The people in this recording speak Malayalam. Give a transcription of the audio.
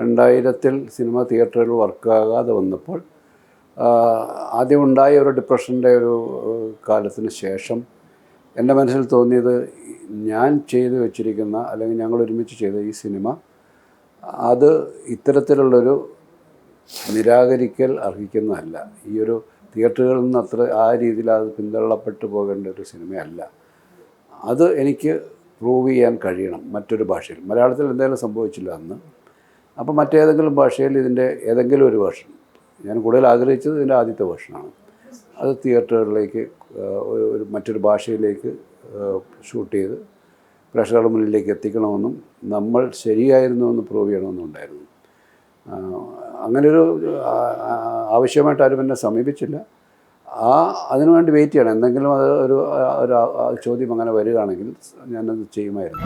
2000-ൽ സിനിമ തിയേറ്ററുകൾ വർക്കാകാതെ വന്നപ്പോൾ ആദ്യമുണ്ടായ ഒരു ഡിപ്രഷൻ്റെ ഒരു കാലത്തിന് ശേഷം എൻ്റെ മനസ്സിൽ തോന്നിയത് ഞാൻ ചെയ്തു വെച്ചിരിക്കുന്ന അല്ലെങ്കിൽ ഞങ്ങൾ ഒരുമിച്ച് ചെയ്ത ഈ സിനിമ അത് ഇത്തരത്തിലുള്ളൊരു നിരാകരിക്കൽ അർഹിക്കുന്നതല്ല. ഈ ഒരു തിയേറ്ററുകളിൽ നിന്ന് അത്ര ആ രീതിയിൽ അത് പിന്തള്ളപ്പെട്ടു പോകേണ്ട ഒരു സിനിമയല്ല. അത് എനിക്ക് പ്രൂവ് ചെയ്യാൻ കഴിയണം മറ്റൊരു ഭാഷയിൽ. മലയാളത്തിൽ എന്തായാലും സംഭവിച്ചില്ല അന്ന്. അപ്പോൾ മറ്റേതെങ്കിലും ഭാഷയിൽ ഇതിൻ്റെ ഏതെങ്കിലും ഒരു വേർഷൻ, ഞാൻ കൂടുതൽ ആഗ്രഹിച്ചത് ഇതിൻ്റെ ആദ്യത്തെ വേർഷനാണ്. അത് തിയേറ്ററുകളിലേക്ക് ഒരു മറ്റൊരു ഭാഷയിലേക്ക് ഷൂട്ട് ചെയ്ത് പ്രേക്ഷകരുടെ മുന്നിലേക്ക് എത്തിക്കണമെന്നും നമ്മൾ ശരിയായിരുന്നുവെന്ന് പ്രൂവ് ചെയ്യണമെന്നും ഉണ്ടായിരുന്നു. അങ്ങനൊരു ആവശ്യമായിട്ട് ആരും എന്നെ സമീപിച്ചില്ല. അതിനുവേണ്ടി വെയിറ്റ് ചെയ്യണം. എന്തെങ്കിലും അത് ഒരു ചോദ്യം അങ്ങനെ വരികയാണെങ്കിൽ ഞാനത് ചെയ്യുമായിരുന്നു.